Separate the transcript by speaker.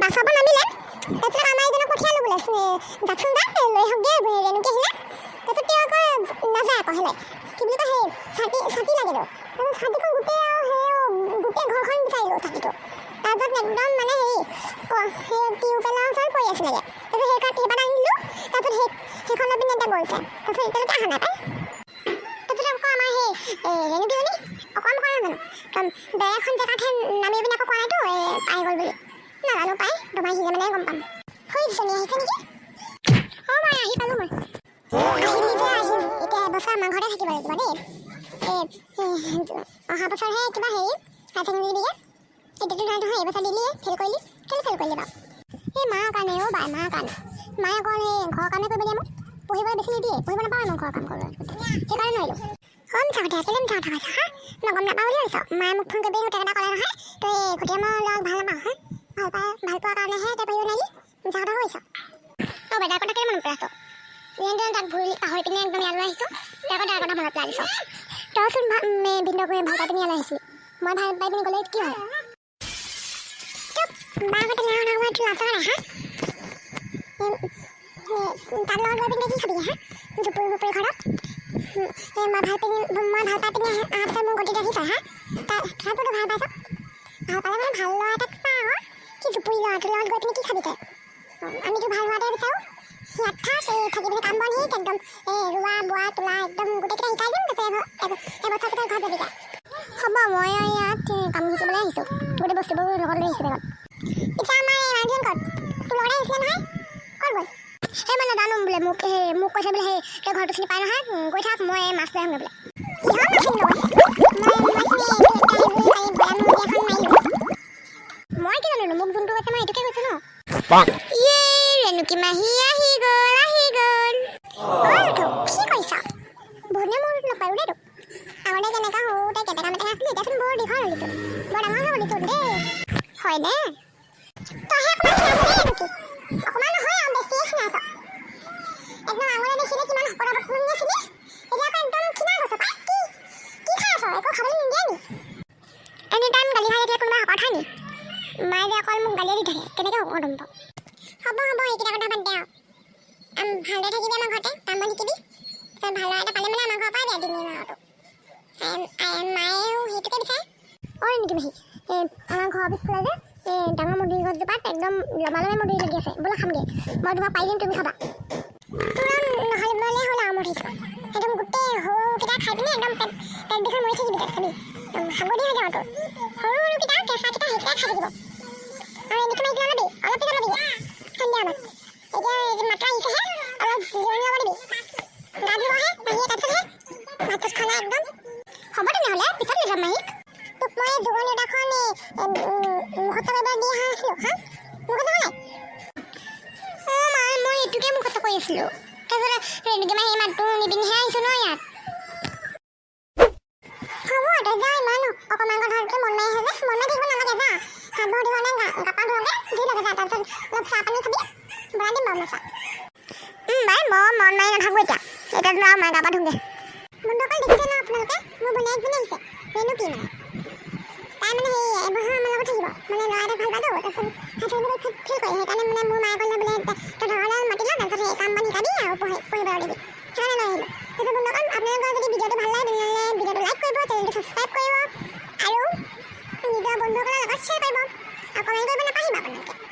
Speaker 1: বাছৰ পৰা নামিলে তাৰপিছত আমাৰ এজনক পঠিয়ালোঁ বোলে যাচোন যা লৈ আহক দে ৰেণুকে আহিলে তাৰপিছত তেওঁ আকৌ নাযায় আকৌ হেলে কি বুলি কয় সেই ছাতি লাগে তাৰপিছত ছাতিখন গোটেই ঘৰখন বিচাৰিলোঁ ছাতিটো তাৰপিছত একদম মানে সেই টিউবৱেলৰ ওচৰত পৰি আছিলেগৈ তাৰপিছত সেইপাত আনিলোঁ তাৰপিছত সেইখনৰ পিনে এতিয়া গৈছে তাৰপিছত এতিয়ালৈকে অহা নাই পায় তাৰপিছত আকৌ আমাৰ সেই ৰেণুকেইজনী অকণ কৰা জানো বেয়া এখন জেগাতহে নামি পিনে আকৌ কৰাইতো পাই গ'ল বুলি নাজানো পাই তোমাৰ আহিলে মানে গম পাম হৈজনী আহিছে নেকি অঁ মই আহি পালোঁ মই আহিম এতিয়া এবছৰ আমাৰ ঘৰতে থাকিব লাগিব দেই অহা বছৰহে কিবা হেৰি হায়াৰ ছেকেণ্ডেৰী দিগে এতিয়াতো নাই নহয় এইবছৰ দিলিয়ে ফেল কৰিলি বাৰু এই মাৰ কাৰণে অ' বাই মাৰ কাৰণে মায়ে অকল সেই ঘৰৰ কামে কৰিব দিয়ে মোক পঢ়িবলৈ বেছি নিদিয়ে পঢ়িব নাপাওঁ মই ঘৰৰ কাম কৰিবলৈ সেইকাৰণে নোৱাৰিলোঁ মিছা কথা কেলৈ মিছা কথা কৈছা হা মই গম নাপাওঁ বুলি ভাবিছ মায়ে মোক ফোন কৰি হোটেল এটা ক'লে নহয় তই ঘটিয়া মই লগ ভাল নাপাওঁ হা ভাল পোৱাৰ কাৰণেহে তই পঢ়িব নোৱাৰি মিছা কথা কৈছ তই বেদাৰ কথা কেলৈ মনত পেলাইছ যেনে তাত পাহৰি পিনে একদম ইয়ালৈ আহিছোঁ তই আকৌ তাৰ কথা মনত পেলাই দিছ তইচোন ভিন্ন কৰি ভাল পাই পিনি ইয়ালৈ আহিছিলি মই ভাল পাই পিনি গ'লে কি হয় মাৰ আগতে নাই অনা সময়তো লাজ নাই হা তাত লগত গৈ পিনে কি খাবি হা জুপুৰি ঘৰত মই ভাল পাই পিনে অহাৰ পিছত মোৰ গতিত ৰাখিছ হা তথাপিতো ভাল পাইছ ভাল পালে মানে ভাল ল'ৰা এটাক পা আকৌ কি জুপুৰি ল'ৰাটোৰ লগত গৈ পিনে কি খাবি তই আমিতো ভাল হোৱাটোৱে বিচাৰোঁ ইয়াত থাকি পিনে কাম বন শিক একদম ৰোৱা বোৱা তোলা একদম গোটেইকেইটা শিকাই দিম তাৰপিছত এবছৰ পিছত ঘৰত যাবিগা হ'ব মই ইয়াত কাম শিকিবলৈ আহিছোঁ গোটেই বস্তুবোৰ লগত লৈ আহিছোঁ বেগত পিছে আমাৰ এই মানুহজন ক'ত তোৰ লগতে আহিছিলে নহয় ক'ত গ'ল সেই মই নাজানো বোলে মোক কৈছে বোলে সেই তই ঘৰটো চিনি পাই নহয় গৈ থাক মই মাছ লৈ আহোঁগৈ বোলে কিহৰ মাছ মই কি জানো মোক যোনটো কৈছে মই এইটোকে কৈছোঁ ন ৰেণুকি মাহী আহি গ'ল কি কৈছ বহুতে মোৰ নাপালোঁ দেই তোক আগতে কেনেকুৱা সৰুতে কেটেকা মেটেকা আছিলি এতিয়াচোন বৰ দীঘল হ'লি তোৰ বৰ ডাঙৰ হৈ গ'লি তোৰ দেই হয় দে তইহে অকণমান নহয় আৰু বেছিয়ে খিনাইছ একদম আঙুলে দেখিলে কিমান শকত শুনি আছিলি এতিয়া আকৌ একদম খিনা গৈছ পাই কি খাই আছ একো খাবলৈ নিদিয়ে নি এনি টাইম গালি খাই থাকিলে কোনোবাই শকত হয় নি মায়ে যে অকল মোক গালিয়ে দি থাকে কেনেকৈ শকত হ'ম বাৰু হ'ব এইকেইটা কথা বাদ দে আৰু ভালদৰে থাকিবি আমাৰ ঘৰতে কাম বন শিকিবি তই ভাল ল'ৰা এটা পালে মানে আমাৰ ঘৰৰ পৰাই দিয়া দিম মাহঁতো মায়েও সেইটোকে বিচাৰে অঁ নেকি মাহী আমাৰ ঘৰৰ পিছফালে যে ডাঙৰ মধুৰি গছজোপাত একদম লমালমে মধুৰি লাগি আছে বোলে খামগৈ মই তোমাক পাই দিম তুমি খাবা তোৰ নহ'লে হ'ল আৰু মধুৰিছোঁ একদম গোটেই সৰুকেইটা খাই পিনে একদম পেট বিষৰ মৰি থাকিবি তাত খাবি সাৱধি হৈ যাওঁ তোৰ সৰুকেইটা কেঁচাকেইটা সেইকেইটা খাই থাকিব আৰু এনেকৈ মাৰি নল'বি অলপ পিছত ল'বি সন্ধিয়া আমাক এতিয়া মাত্ৰ আহিছেহে অলপ জিৰণি ল'ব দিবি গা ধুবহে মাহীয়ে তাৰপিছতহে ভাত চাত খালা একদম হ'ব তেনেহ'লে পিছত লৈ যাম মাহীক তোক মই জোৰণি দুটাখন মুখস্থ কৰিব দি অহা আছিলোঁ হা মুখস্থ নাই অঁ মা মই এইটোকে মুখস্থ কৰি আছিলোঁ তাৰপিছত ৰেণুকি মাহী মাতটো নিপিন্ধিহে আহিছোঁ ন ইয়াত হ'ব তই যা ইমান অকণমান কথাটো মন মাৰি আহে যে মন মাৰি থাকিব নালাগে যা হাত ভৰি ধুৱানে গা পা ধুৱানে ধুই ল'গে যা তাৰপিছত অলপ চাহ পানী খাবি বনাই দিম বাৰু মই চাহ বাই মই মন মাৰি নাথাকোঁ এতিয়া আৰু মই গা পা ধুমগৈ বন্ধুসকল দেখিছে ন আপোনালোকে মোৰ বনাই পিনে আহিছে ৰেণুকি মানে তাই মানে সেই এবছৰ আমাৰ লগত থাকিব মানে ল'ৰা এটা ভাল পালোঁ তাৰপিছত হায়াৰ ছেকেণ্ডেৰী ফেল কৰে সেইকাৰণে মানে মোৰ মায়ে ক'লে বোলে তই ঘৰলৈ মাতি ল তাৰপিছত সেই কাম বন শিকাবি আৰু পঢ়িব দিবি সেইকাৰণে লৈ আহিলোঁ তাৰপিছত বন্ধুসকল আপোনালোকৰ যদি ভিডিঅ'টো ভাল লাগে তেনেহ'লে ভিডিঅ'টো লাইক কৰিব চেনেলটো ছাবস্ক্ৰাইব কৰিব আৰু নিজৰ বন্ধুসকলৰ লগত শ্বেয়াৰ কৰিব আৰু কমেণ্ট কৰিব নাপাহৰিব আপোনালোকে